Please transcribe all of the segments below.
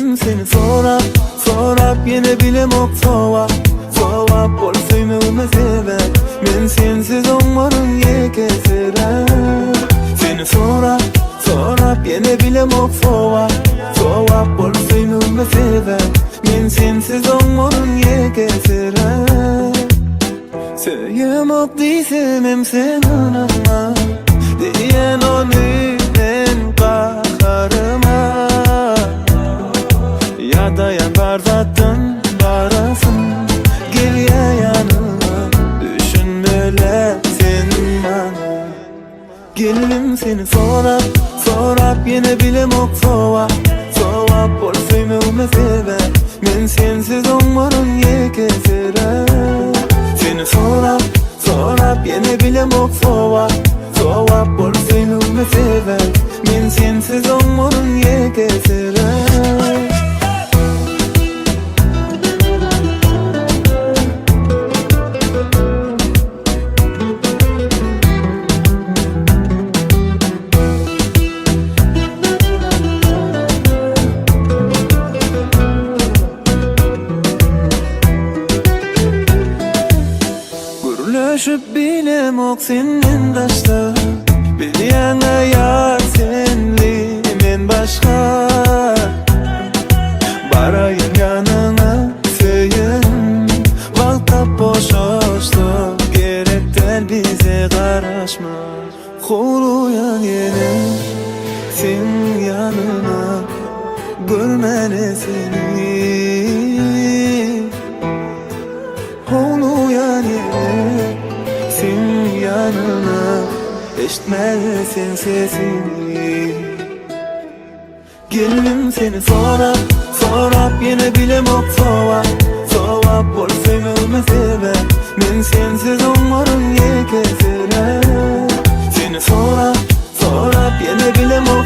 Geldim seni sorap yine bilemok sovap bolsayım ömür sever. Men sensiz olmarım yekesere. Seni sorap yine bilemok sovap bolsayım ömür sever. Men sensiz olmarım yekesere. Söylemok diysem hem sen anama, diyen onu ben kaharıma. Ya dayan bardattan barasın, gel ya yanıma, düşünmele sen bana. Geldim seni sorap yine bilemok sovap bolsayım ömür sever. Men sensiz olmarım yekesere. Seni sorap yine bilemok sovap bolsayım ömür sever. Men sensiz olmarım yekesere. Gürleşip bilemok senin taşta, bilyana yar senli men başka. Barayım yanına söyün, vakta boşoştu, gerekten bize karışma. Kuluyan yine sen yanına, görmene seni. Kuluyan yine sen yanına, eşitmezsin sesini. Geldim seni sorap yine bilemok sovap bolsayım ömür sever. Men sensiz olmarım yekesere. Seni sorap yine bilemok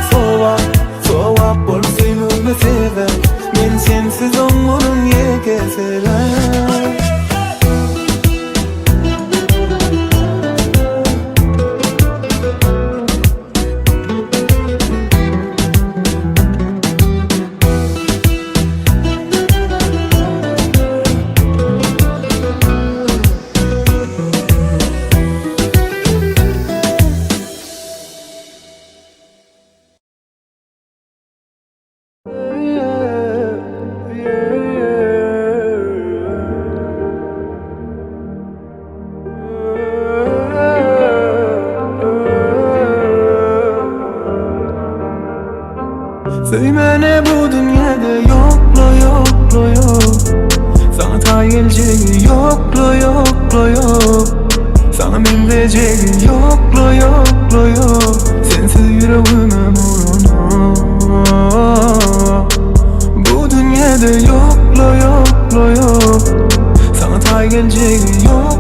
sovap bolsayım ömür sever. Men sensiz olmarım yekesere. Söymene bu dünyada yok. Sana ta geleceği yok. Sana minleyeceği yok. Sensiz yüreğime vurunu. Bu dünyada yok. Sana ta geleceği yok.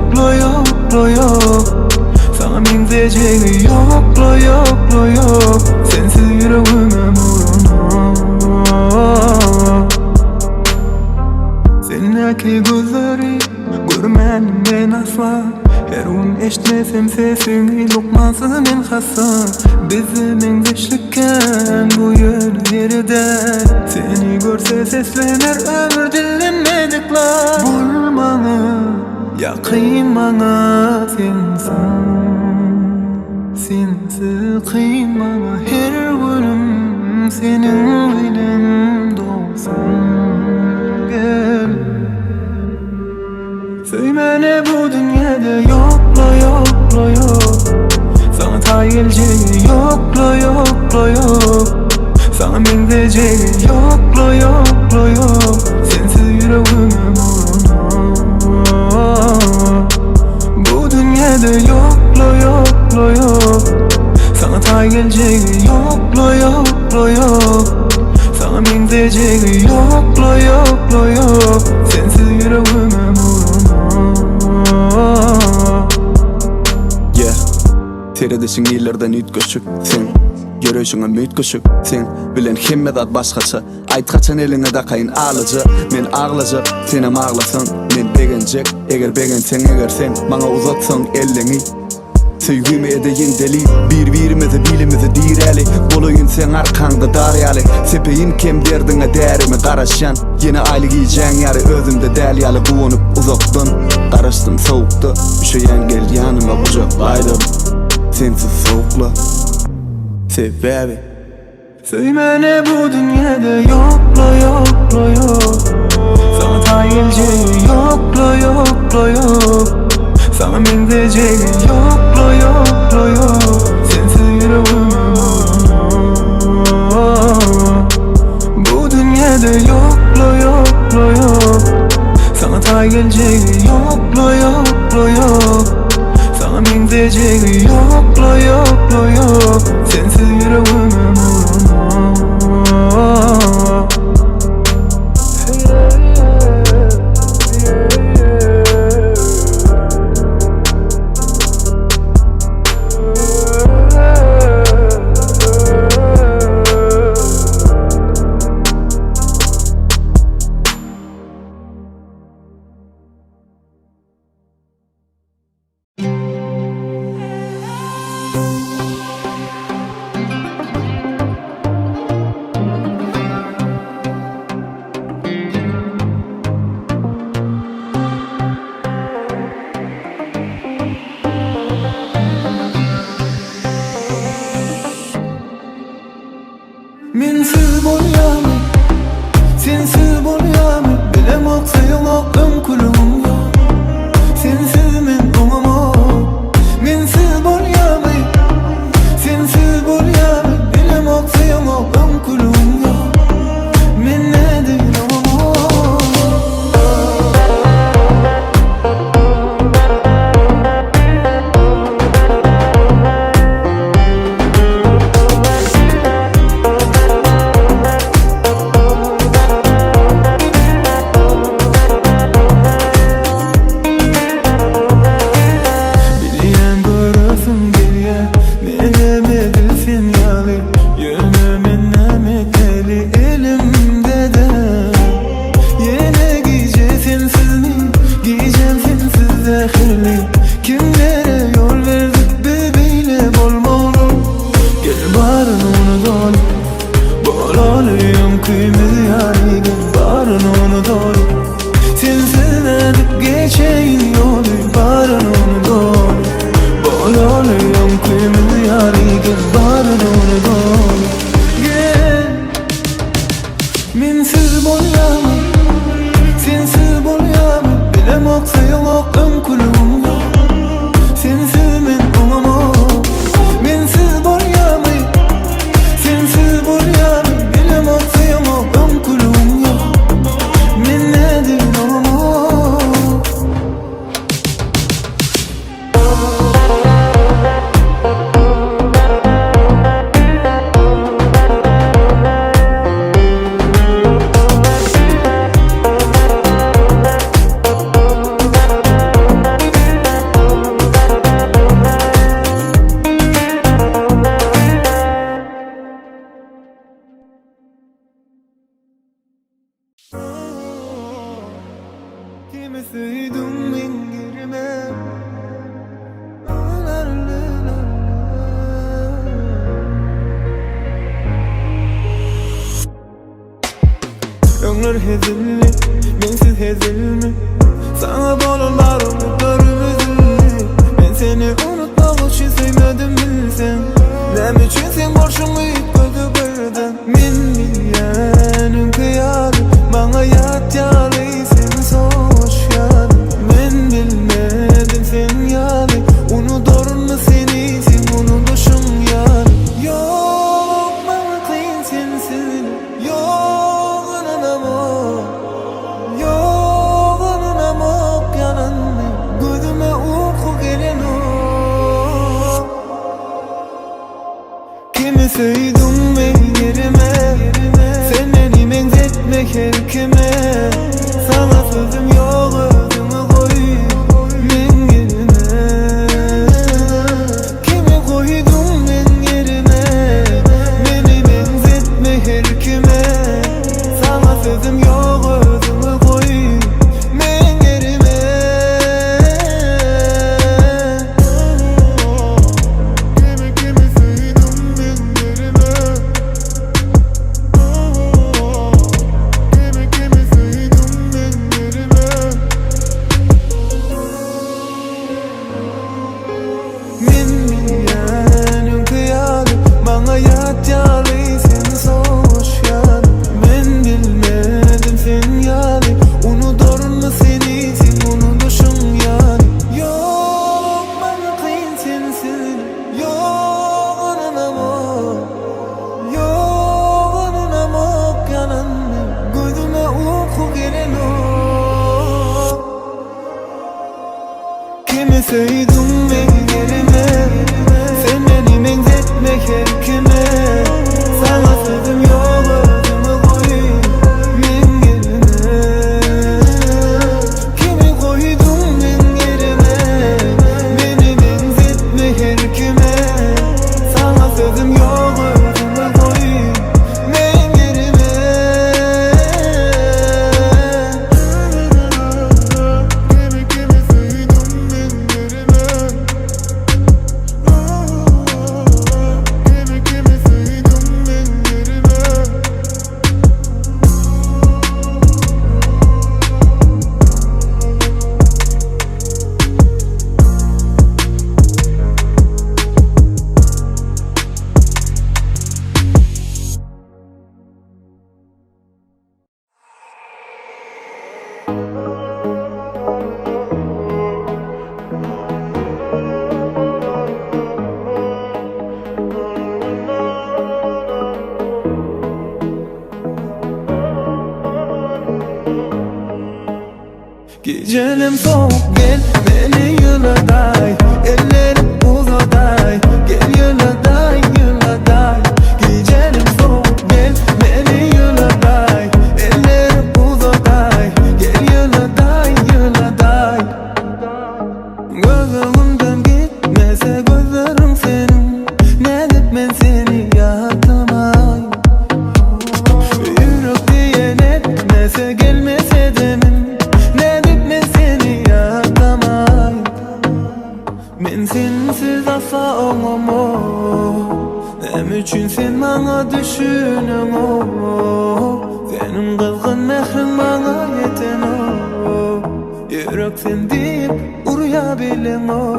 Sana minleyeceği yok. Sensiz yüreğime vurunu. Seninki gözleri görmedim ben asla. Her gün eşitmesem sesini, lokması men hassa. Bizim beşlikken bu yerlerde, seni görse seslenir ömür dinlemedikler. Bulmanı yakın bana sensin. Sensiz kıyım bana her günüm, senin bilen doğsun. Gel söymene bu dünyada yok. Sana ta geleceği yok. Sana minleyeceği yok. Sensiz yüreğime vurunu. Bu dünyada yok. Sana ta geleceği yok. Sana minleyeceği yok. Sensiz yüreğime vurunu. Teredesin illerden ütköşük sen, görüşüňe mütköşük sen. Bilen hemmedat başgaça, aýtgaçan eline dakayın ağlıca. Men ağlaja, senem ağlasang, men begenjek. Eger begenseň, eger sen maňa uzatsaň elleňi, Sevgimi edeyin deli bir-birimizi bilimizi direli Boloyun sen arkanda daryalı Sepeyin kem derdine derimi Karaşan yine aylı giyeceğin yarı Özümde delyalı buonup uzaktan Karaştım soğukta Üşüyen gel yanıma kucaklaydım Sensiz soğukla Sebebi Söymene bu dünyada yokla yokla yok Sana ta geleceği yokla yokla yok Sana benzeyeceği yokla yokla yok Sensiz yüreğime bu dünyada yokla yokla yok Sana ta geleceği yokla yokla yok Sana benzeyeceği yokla yokla yok Sensiz yüreğime Mensiz bolyamy, sensiz bolyamy Bilemek sayılmak ömkülüm yok Sensiz men oňamam Mensiz bolyamy, sensiz bolyamy Bilemek sayılmak ömkülüm yok Men näde oňamam Kimlere yol verdik bebeyle bolmalı Gel barın onu dol Bolalıyım kıymeti yani Gel barın onu dol Sensiz edip geçeyim yolu Barın onu dol Bolalıyım kıymeti yani Gel barın onu dol Gel Mensiz bolyamy, sensiz bolyamy Bilemek sayılmak ömkülüm yok Sensiz men oňamam Mensiz bolyamy, sensiz bolyamy Bilemek sayılmak ömkülüm yok Men näde oňamam Kimi söyledim men yerime Öňler hezilli, mensiz hezilmi Sana bolalarım görümüzülli Men seni unutmak için sevmedim bilsen Näme üçin sen borçumy gözü birden Men bilýänim kıyar Bana yat ýaly sen soş ýaly Men bilmedim sen ýaly Unuturmy seni sen unutuşum ýaly Yok bana kıyın sensiz Yok ananamok Yok ananamok ýanandy Gözüme uyku gelenok Kimi söyledim men yerime Sen beni benzetmek her kime Sana sözüm yok özümü koy men yerine Kimi koydum men yerine Beni benzetmek her kime Sana sözüm yok özümü koy men yerine söydün men yerime. Sen beni benzetmek her kime. Sana sözüm yok özümü koyayım men yerime. Kimi koydun men yerime. Beni benzetmek her kime. Sana sözüm yok özümü koyayım men yerime. Kimi söydün men yerime. Kimi söydün men yerime. Gecelim soğuk gel beni yıladay. Ellerim uzaday gel yıladay yıladay. Gecelim soğuk gel beni yıladay. Ellerim uzaday gel yıladay yıladay. Gözümden gitmese gözlerim senin. Ne dip men seni yatamay. Yürek diyen etmese gelmese demin. Men sensiz asla olmam. Hem üçün sen bana düşünüm o. Senin kızgın mehrin bana yeten o. Yürek sen deyip uyabilem o.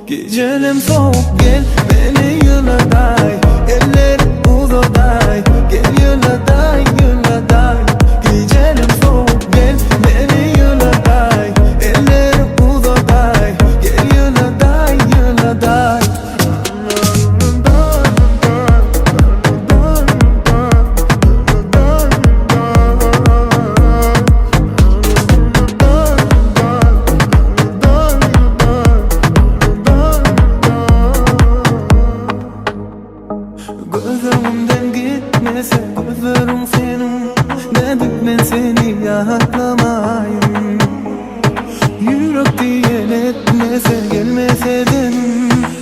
Gecelim soğuk gel beni yıladay. Ellerim uzaday gel yıladay yıladay. Gecelim soğuk gel beni yıladay. Ellerim uzaday gel yıladay yıladay. Gözümden gitmese gözlerim senin. Dedik ben seni yaklamayım. Yürek diyen etmese gelmeseydin.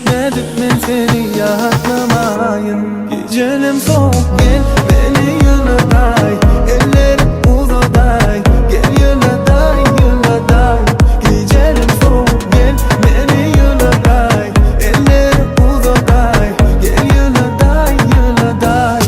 Dedik ben seni yaklamayım. Gecelim soğuk gel beni yıladay. Ellerim uzaday gel yıladay yıladay. Gecelim soğuk gel beni yıladay. Ellerim uzaday gel yıladay yıladay.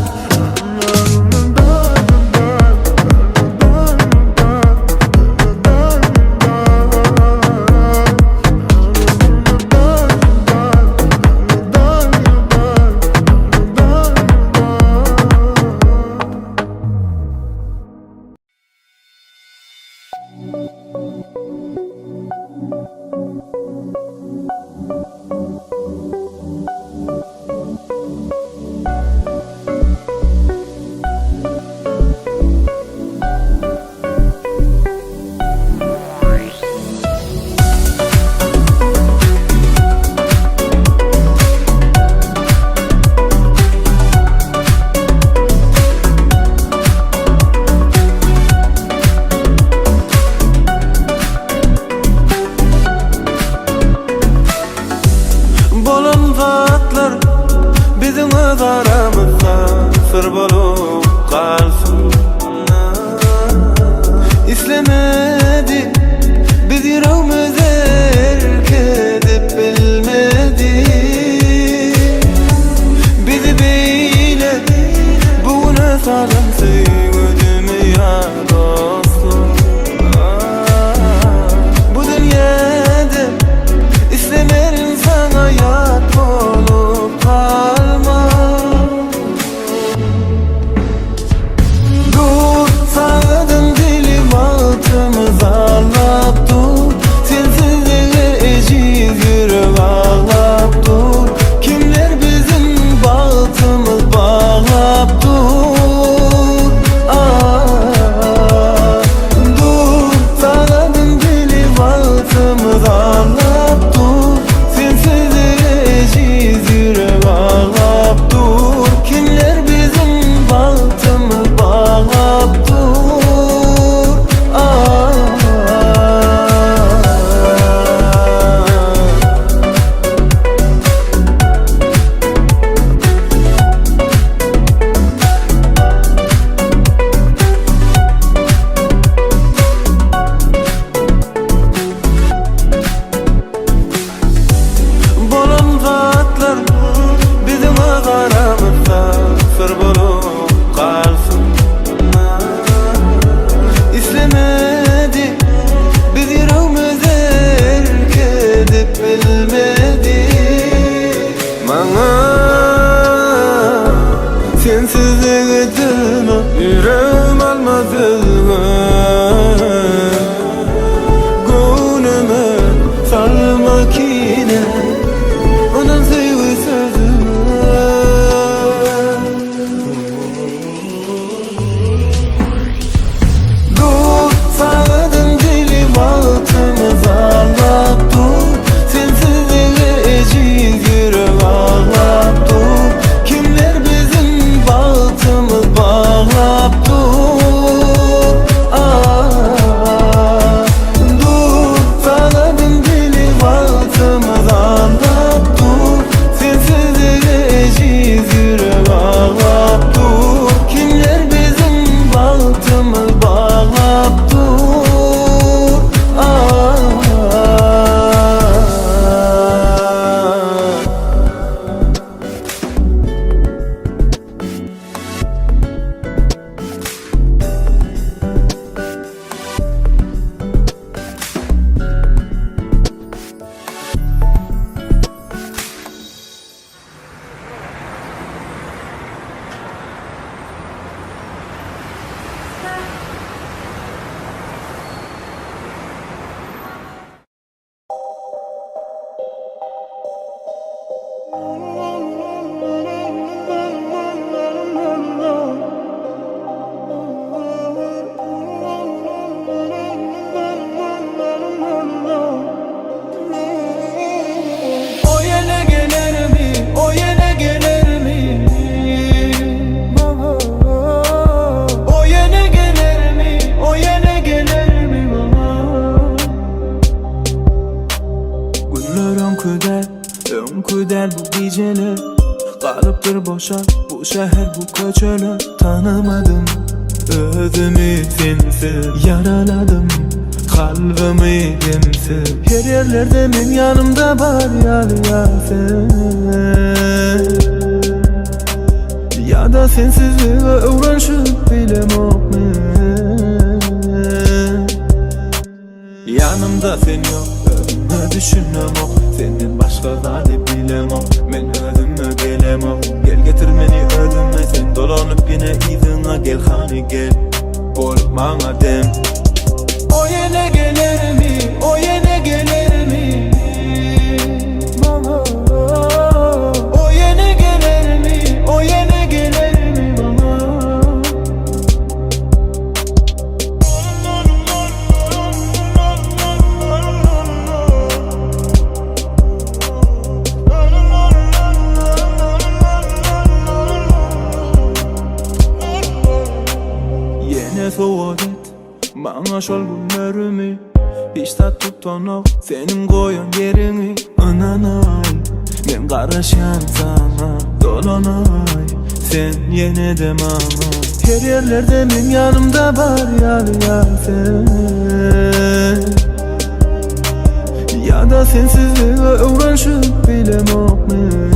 O yine gelir mi? O yine gelir mi? O yine gelir mi? O yine gelir mi bana? Günler önküder bu geceler. Kalıptır boşa bu şehir bu köçeler. Tanımadım özümü sensiz, yaraladım kalbimi demsiz. Her yerlerde benim yanımda var ya sen, ya da sensizliğe uğraşıp bilemok men. Yanımda sen yok, özümü düşünemok. Senden başka zade bilemok, men özümü gelemok. Gel getir meni ölüme, sen dolanıp yine izine gel hani gel. Olup bana dem. O yine gelir mi? O yine gelir mi? O yine gelir mi? O yine gelir mi bana? Yine soğuk et bana şol günlerimi. Hiç tat tutanok senin koyan yerini. Ananay men karışan sana dolanay, sen yine de bana. Her yerlerde benim yanımda var ya sen, ya da sensizliğe uğraşıp bilemok men.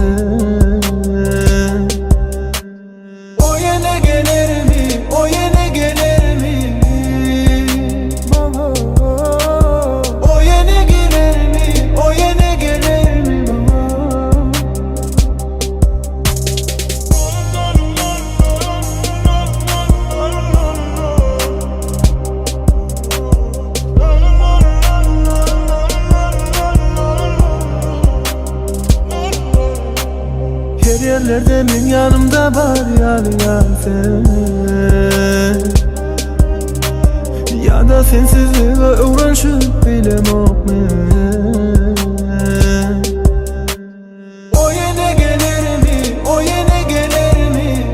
O yine gelir mi? O yine gelir mi? O yine gelir mi? O yine gelir mi bana? Her yerlerde benim yanımda var ya sen, ya da sensizliğe uğraşıp bilemok men. O yine gelir mi? O yine gelir mi?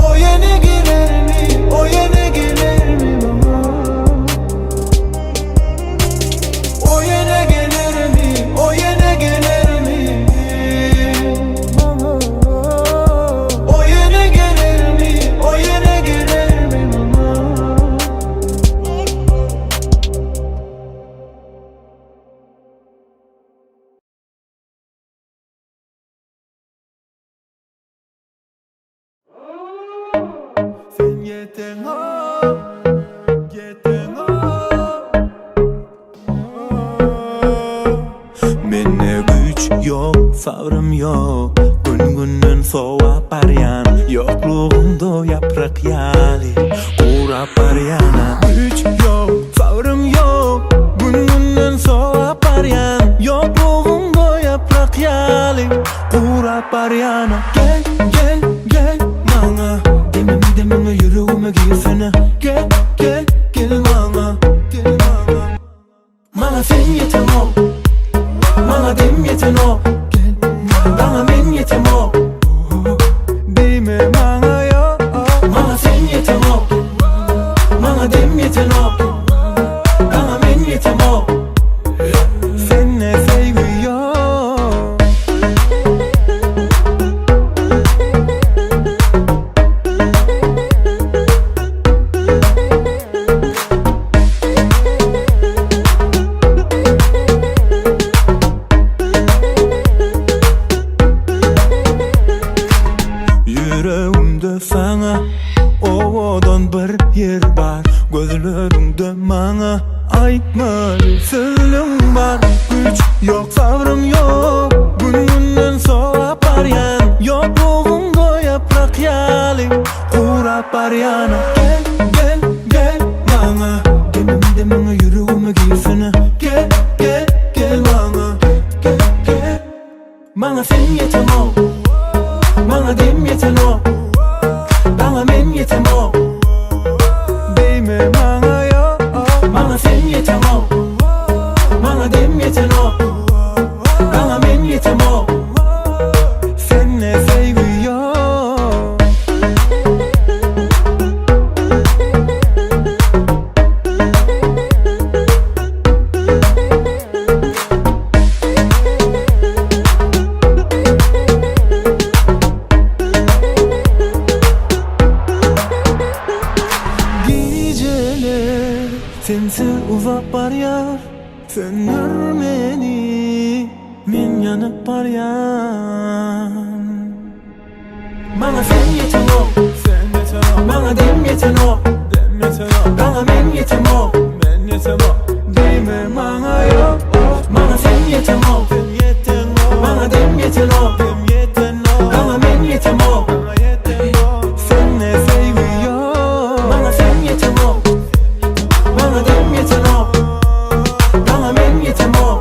O yine gelir mi? O yine gelir mi bana? O yine gelir mi? O yine gelir mi? O yine gelir mi? O yine gelir mi bana? Sen yeten o, yeten o. Menne güç yok, sabrım yok. Gün soğuğa paryan. Yokluğumda yaprak yali, kura paryana. Güç yok, sabrım yok. Gün soğuğa paryan. Yokluğumda yaprak yali, kura paryana. Gel, gel, gel bana. Dememe yüreğime girsene. Gel, gel, gel bana. Gel bana. Bana sen yeten ol, bana dem yeten ol. Bana men yetem ol, deme bana yo. Bana sen yetem ol, bana dem yeten ol. Bana men yetem ol, seninle sevgi yok. Yüreğimde sana ovadan bir yer var. Gözlerimde bana aytmalı sözlerim var. Güç yok, sabrım yok. Gününden soğuğa paryan. Yokluğumda yaprak yali, uzak bar yana. Gel gel gel bana, demimde bana yüreğime girsene. Gel gel gel bana, gel gel. Bana sen yetem ol, bana dem yeten ol, bana men yetem ol. Değme bana ya, bana sen yetem ol, bana dem yeten ol, bana men yetem ol. Seninle sevgi yok. Geceler sensiz uzak bar yar, söndür beni, men yanıp bar yan. Bana sen yetem ol, bana dem yeten ol, bana men yetem ol. Değme bana yok, bana sen yetem ol, bana dem yeten ol, bana men yetem ol. Seninle sevgi yok. Bana sen yetem ol, bana dem yeten ol, bana men yetem ol.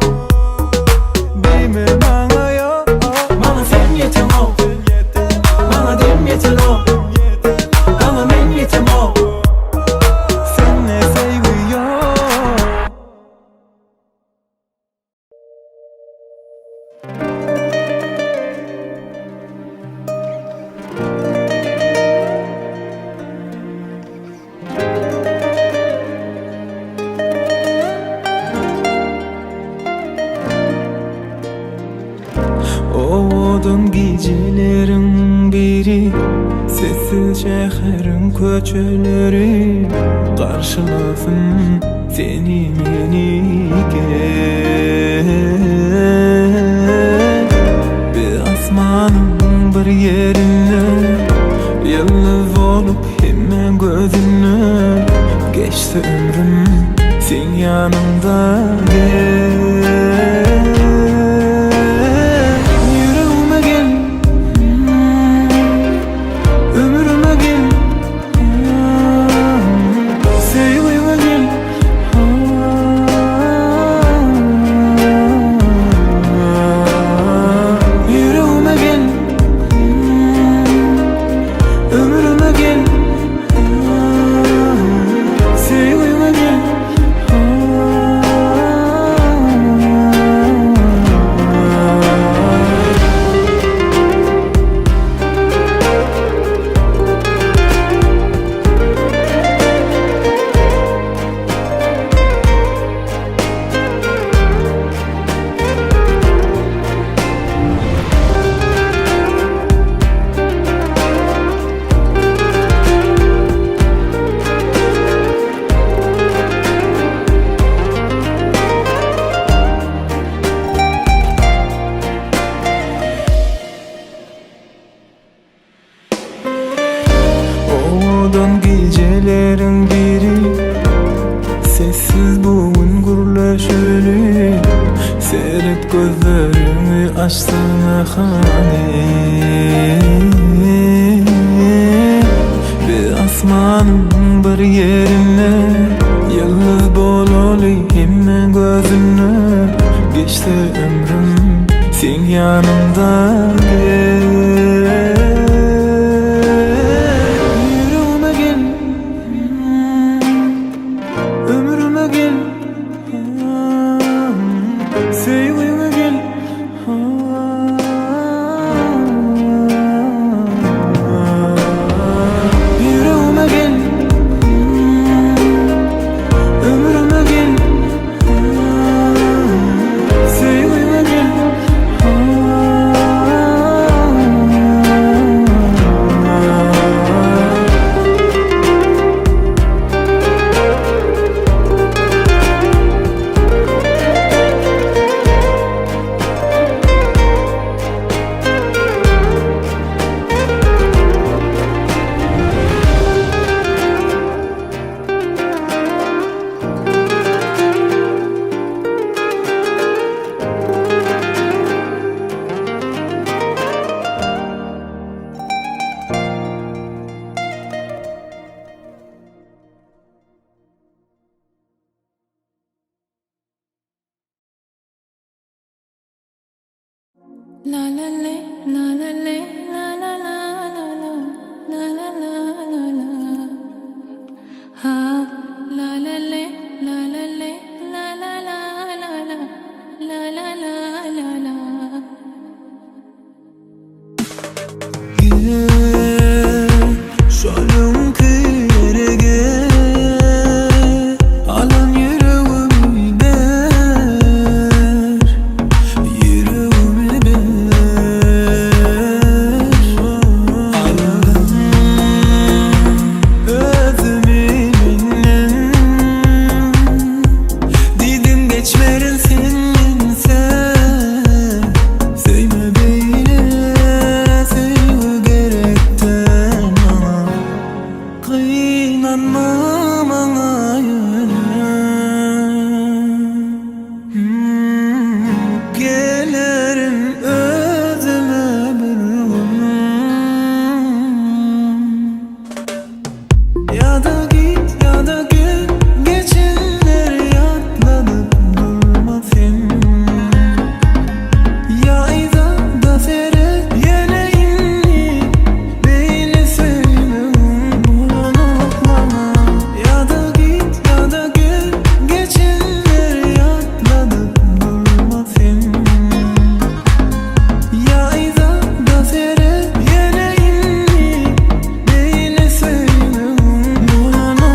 Değme bana yok, bana sen yetem ol, bana dem yeten ol, bana men yetem ol. Seninle sevgi yok. Oğudun gecelerin biri, sessiz şehrin köçeleri karşılasın seni meni gel. Bir asmanın bir yerine yıldız olup hemen gözüne geçti ömrüm sen yanımda gel. Oğudun gecelerin biri, sessiz bugün gürleşeli. Seyret gözlerimi açsana hani, bir asmanın bir yerine yıldız bololi hemen gözüne geçti ömrüm sen yanımda gel. Sevgime gel, yüreğime gel, ömrüme gel. Sevgime gel, La la la la la la la la la la la la la ha la la la la la la la la la la la la la la Şalım kırege alan yüreğimi ber yüreğimi ber alan özümü minnem didim geçmerin senin sen sevme beni sevme gerekten ama kıynanma bana gelirim özüme bir gün ya da git ya da gül geçenleri atladık durma sen ya iza da seyret yine inni beni sevmem unutmama ya da git ya da gül geçenleri atladık durma sen ya iza da seyret yine inni beni sevmem unutmama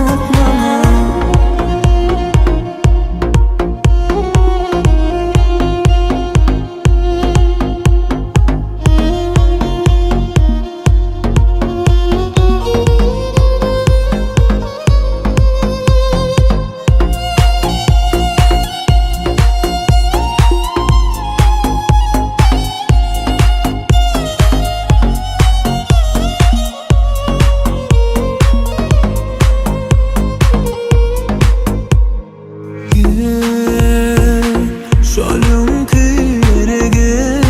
Şalım kırege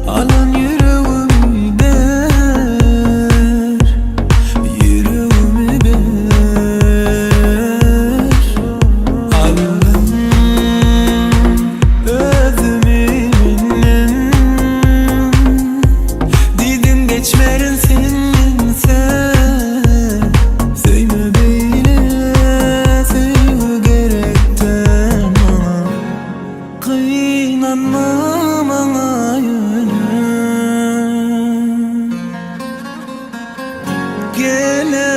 alan yüreğimi ber yüreğimi ber alan özümü minnem didim geçmerin senin sen sevme beni sevme gerekten ama kıynanma bana gele